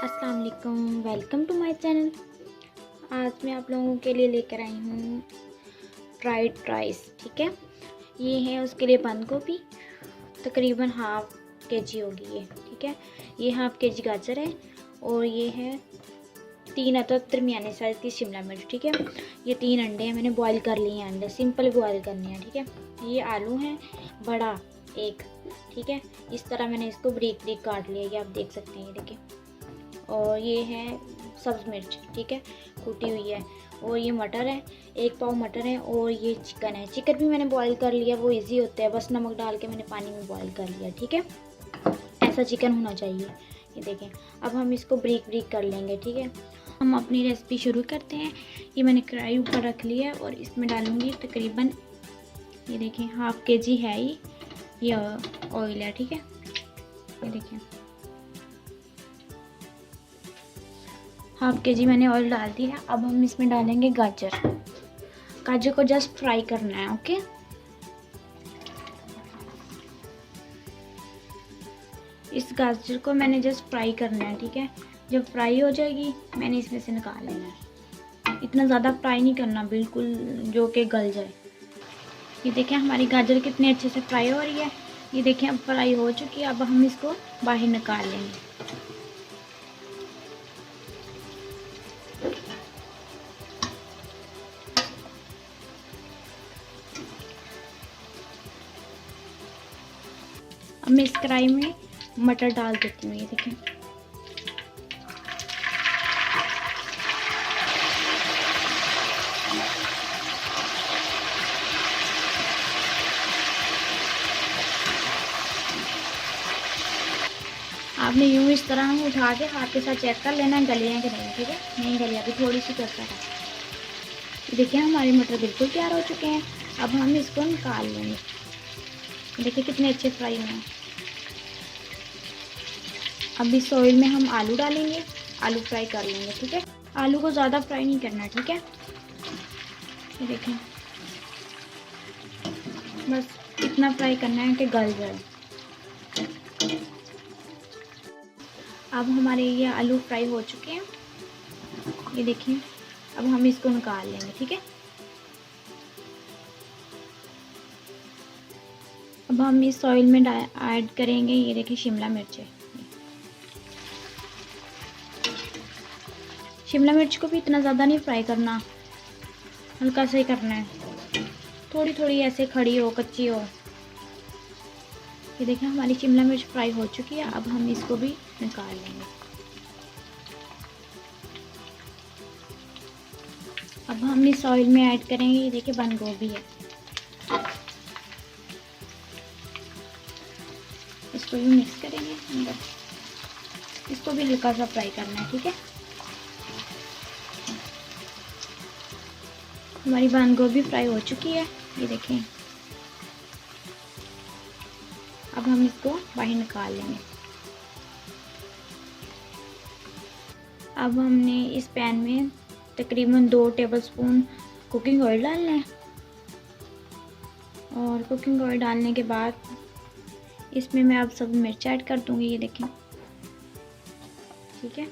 अस्सलाम वालेकुम, welcome to my channel. आज मैं आप लोगों के लिए लेकर आई हूँ फ्राइड राइस। ठीक है, ये है उसके लिए बंद गोभी, तकरीबन हाफ के जी होगी ये। ठीक है, ये हाफ के जी गाजर है और ये है 3 अदद दरमियाने साइज़ की शिमला मिर्च। ठीक है, ये 3 अंडे हैं, मैंने बॉईल कर लिए हैं। अंडे सिंपल बॉईल करने हैं। ठीक है, ये आलू है बड़ा एक। ठीक है, इस तरह मैंने इसको ब्रीक ब्रीक काट लिया, ये आप देख सकते हैं। ये देखिए, और ये है सब्ज़ मिर्च। ठीक है, कूटी हुई है। और ये मटर है, 1 पाव मटर है। और ये चिकन है, चिकन भी मैंने बॉईल कर लिया, वो इजी होता है, बस नमक डाल के मैंने पानी में बॉईल कर लिया। ठीक है, ऐसा चिकन होना चाहिए। ये देखें, अब हम इसको ब्रीक ब्रीक कर लेंगे। ठीक है, हम अपनी रेसिपी शुरू करते हैं। ये मैंने कढ़ाई ऊपर रख ली है और इसमें डालूंगी तकरीबन, ये देखें, हाफ के जी है ये ऑयल है। ठीक है, ये देखें, हाफ के जी मैंने ऑयल डाल दिया है। अब हम इसमें डालेंगे गाजर। गाजर को जस्ट फ्राई करना है। ओके, इस गाजर को मैंने जस्ट फ्राई करना है। ठीक है, जब फ्राई हो जाएगी मैंने इसमें से निकाल लेना है। इतना ज़्यादा फ्राई नहीं करना, बिल्कुल जो कि गल जाए। ये देखें, हमारी गाजर कितने अच्छे से फ्राई हो रही है। ये देखें, अब फ्राई हो चुकी है। अब हम इसको बाहर निकाल लेंगे। अब मैं इस कढ़ाई में मटर डाल देती हूँ। ये देखें, आपने यूँ इस तरह उठा के हाथ के साथ चेक कर लेना गले हैं कि नहीं। ठीक है, नहीं गले, अभी थोड़ी सी करता है। देखिए, हमारे मटर बिल्कुल तैयार हो चुके हैं। अब हम इसको निकाल लेंगे। देखिए कितने अच्छे फ्राई हुए हैं। अब इस ऑयल में हम आलू डालेंगे, आलू फ्राई कर लेंगे। ठीक है, आलू को ज़्यादा फ्राई नहीं करना। ठीक है, ये देखें, बस इतना फ्राई करना है कि गल जाए। अब हमारे ये आलू फ्राई हो चुके हैं। ये देखिए, अब हम इसको निकाल लेंगे। ठीक है, अब हम इस ऑयल में ऐड करेंगे, ये देखिए, शिमला मिर्च है। शिमला मिर्च को भी इतना ज़्यादा नहीं फ्राई करना, हल्का सा ही करना है, थोड़ी थोड़ी ऐसे खड़ी हो, कच्ची हो। ये देखिए, हमारी शिमला मिर्च फ्राई हो चुकी है। अब हम इसको भी निकाल लेंगे। अब हम इस ऑयल में ऐड करेंगे, ये देखिए, बंद गोभी है। इसको भी मिक्स करेंगे अंदर, इसको भी हल्का सा फ्राई करना है। ठीक है, हमारी बंद गोभी फ्राई हो चुकी है। ये देखें, अब हम इसको बाहर निकाल लेंगे। अब हमने इस पैन में तकरीबन 2 टेबलस्पून कुकिंग ऑयल डालना है। और कुकिंग ऑयल डालने के बाद इसमें मैं अब सब मिर्च ऐड कर दूंगी। ये देखें, ठीक है,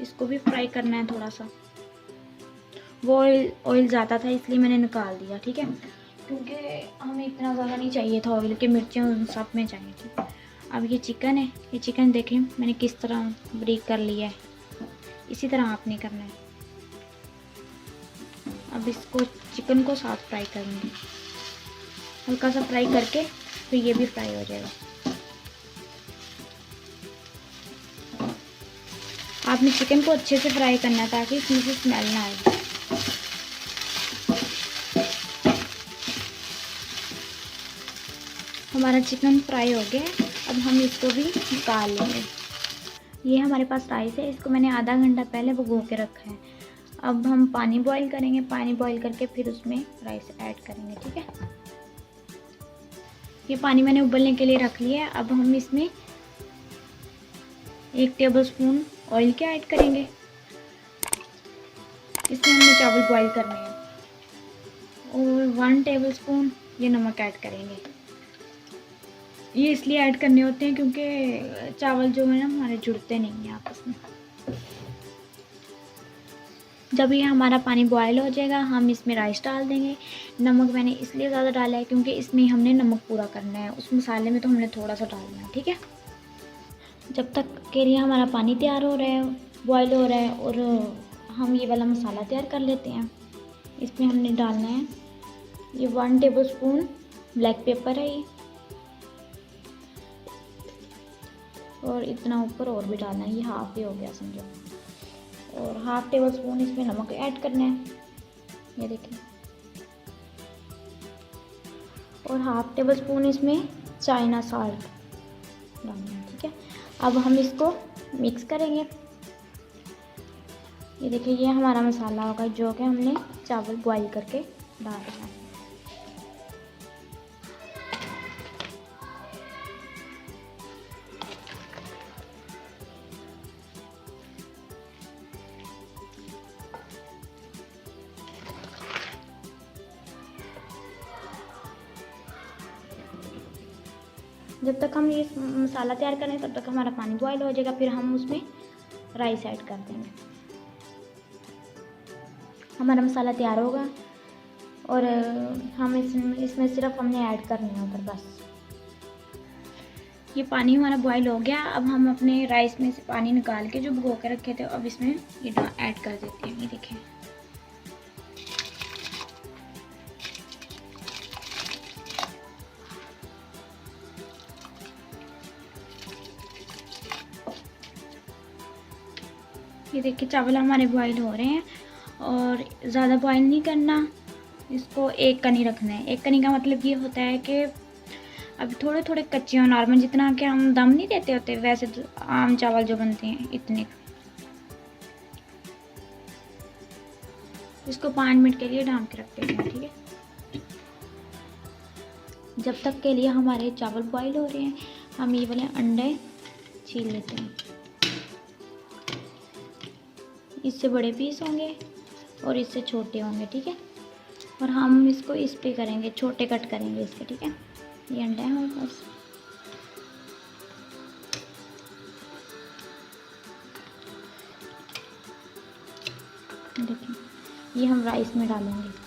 इसको भी फ्राई करना है थोड़ा सा। वो ऑयल ज़्यादा था इसलिए मैंने निकाल दिया। ठीक है, क्योंकि हमें इतना ज़्यादा नहीं चाहिए था ऑयल, के मिर्चें उन सब में चाहिए थी। अब ये चिकन है, ये चिकन देखें मैंने किस तरह ब्रेक कर लिया है, इसी तरह आपने करना है। अब इसको चिकन को साथ फ्राई करेंगे, हल्का सा फ्राई करके फिर ये भी फ्राई हो जाएगा। आपने चिकन को अच्छे से फ्राई करना है ताकि इसमें से स्मेल ना आए। हमारा चिकन फ्राई हो गया है। अब हम इसको भी निकाल लेंगे। ये हमारे पास राइस है, इसको मैंने आधा घंटा पहले भिगो के रखा है। अब हम पानी बॉईल करेंगे, पानी बॉईल करके फिर उसमें राइस ऐड करेंगे। ठीक है, ये पानी मैंने उबलने के लिए रख लिया है। अब हम इसमें 1 टेबलस्पून ऑयल के ऐड करेंगे। इसमें हमने चावल बॉईल करने हैं। और 1 टेबलस्पून ये नमक ऐड करेंगे। ये इसलिए ऐड करने होते हैं क्योंकि चावल जो है ना हमारे जुड़ते नहीं हैं आपस में। जब ये हमारा पानी बॉयल हो जाएगा हम इसमें राइस डाल देंगे। नमक मैंने इसलिए ज़्यादा डाला है क्योंकि इसमें हमने नमक पूरा करना है, उस मसाले में तो हमने थोड़ा सा डालना है, ठीक है। जब तक के लिए हमारा पानी तैयार हो रहा है, बॉयल हो रहा है, और हम ये वाला मसाला तैयार कर लेते हैं। इसमें हमने डालना है ये 1 टेबलस्पून ब्लैक पेपर है ये, और इतना ऊपर और भी डालना है, ये हाफ ही हो गया समझो। और हाफ टेबल स्पून इसमें नमक ऐड करना है, ये देखिए। और हाफ टेबल स्पून इसमें चाइना साल्ट डालना है, ठीक है। अब हम इसको मिक्स करेंगे। ये देखिए ये हमारा मसाला होगा जो कि हमने चावल बॉईल करके डाल दिया है। जब तक हम ये मसाला तैयार करें तब तक हमारा पानी बॉयल हो जाएगा, फिर हम उसमें राइस ऐड कर देंगे। हमारा मसाला तैयार होगा और हम इसमें सिर्फ हमने ऐड करना है ऊपर बस। ये पानी हमारा बॉयल हो गया। अब हम अपने राइस में से पानी निकाल के जो भिगो के रखे थे अब इसमें ये ऐड कर देते हैं। ये देखें ये देखिए चावल हमारे बॉईल हो रहे हैं, और ज़्यादा बॉईल नहीं करना, इसको एक कनी रखना है। एक कनी का मतलब ये होता है कि अब थोड़े थोड़े कच्चे हो, नॉर्मल जितना कि हम दम नहीं देते होते वैसे आम चावल जो बनते हैं इतने। इसको 5 मिनट के लिए ढाँप के रख देते हैं, ठीक है। जब तक के लिए हमारे चावल बॉईल हो रहे हैं हम ये वाले अंडे छील लेते हैं। इससे बड़े पीस होंगे और इससे छोटे होंगे, ठीक है। और हम इसको इस पे करेंगे, छोटे कट करेंगे इसके, ठीक है। ये अंडा है हमारे पास। देखिए ये हम राइस में डालेंगे।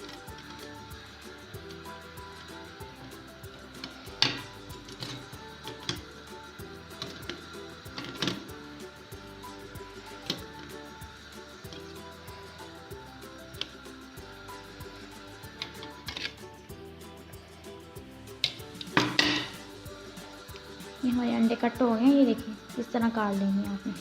ये हमारे अंडे कट हो गए, ये देखिए इस तरह काट लेंगे आपने।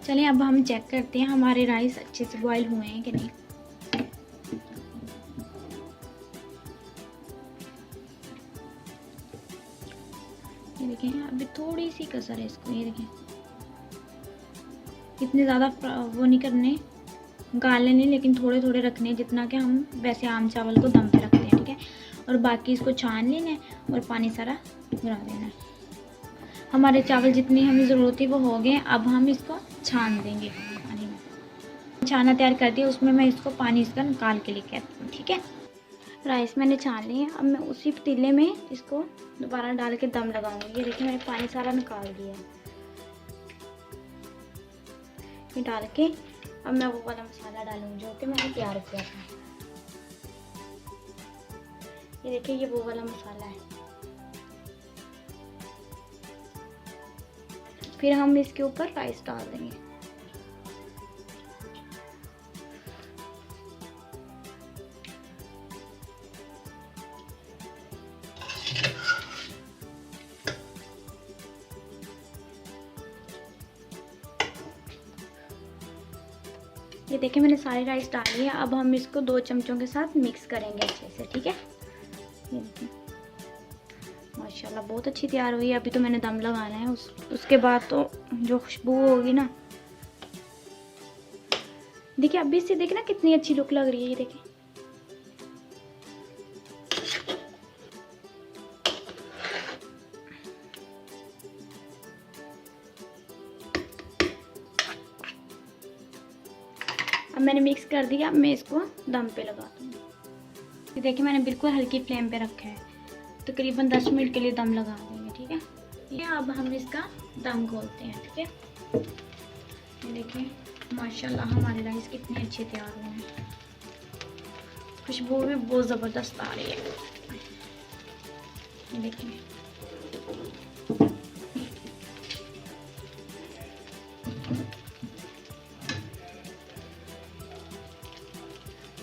चलिए अब हम चेक करते हैं हमारे राइस अच्छे से बॉईल हुए हैं कि नहीं। ये देखें अभी थोड़ी सी कसर है इसको, ये देखें इतने ज़्यादा वो नहीं करने, गाले नहीं, लेकिन थोड़े थोड़े रखने हैं जितना कि हम वैसे आम चावल को दम पे रखते हैं, ठीक है। और बाकी इसको छान लेना है और पानी सारा गिरा देना है। हमारे चावल जितनी हमें ज़रूरत थी वो हो गए। अब हम इसको छान देंगे पानी में। छाना तैयार कर दिया, उसमें मैं इसको पानी इसका निकाल के लेके आती हूँ, ठीक है। राइस मैंने छान लिए, अब मैं उसी पतीले में इसको दोबारा डाल के दम लगाऊंगी। ये देखिए मैंने पानी सारा निकाल दिया है। ये डाल के अब मैं वो वाला मसाला डालूंगी जो कि मैंने तैयार किया था। ये देखिए ये वो वाला मसाला है। फिर हम इसके ऊपर राइस डाल देंगे। ये देखिए मैंने सारे राइस डाल लिए। अब हम इसको 2 चमचों के साथ मिक्स करेंगे अच्छे से, ठीक है। ये देखिए माशाल्लाह बहुत अच्छी तैयार हुई है। अभी तो मैंने दम लगाना है, उसके बाद तो जो खुशबू होगी ना, देखिए अभी से देखिए ना कितनी अच्छी लुक लग रही है। ये देखिए अब मैंने मिक्स कर दिया। अब मैं इसको दम पे लगा दूँगी। देखिए मैंने बिल्कुल हल्की फ्लेम पे रखा है, तकरीबन 10 मिनट के लिए दम लगा देंगे, ठीक है। ये अब हम इसका दम खोलते हैं, ठीक है। ये देखिए माशाल्लाह हमारे राइस कितने अच्छे तैयार हुए हैं, खुशबू भी बहुत ज़बरदस्त आ रही है। ये देखिए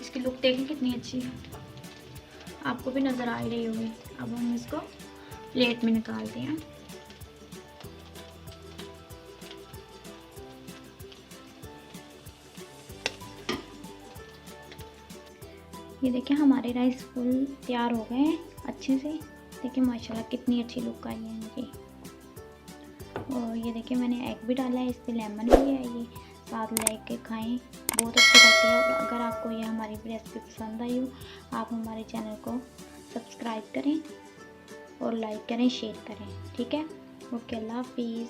इसकी लुक देखें कितनी अच्छी है, आपको भी नज़र आ ही रही होगी। अब हम इसको प्लेट में निकालते हैं। ये देखिए हमारे राइस फुल तैयार हो गए हैं अच्छे से। देखिए माशाल्लाह कितनी अच्छी लुक आई है इनकी। और ये देखिए मैंने एग भी डाला है, इस पर लेमन भी है, ये साथ लेके खाएं, बहुत अच्छी लगती है। और अगर आपको ये हमारी रेसिपी पसंद आई हो, आप हमारे चैनल को सब्सक्राइब करें और लाइक करें, शेयर करें, ठीक है। ओके, अल्लाह हाफिज़।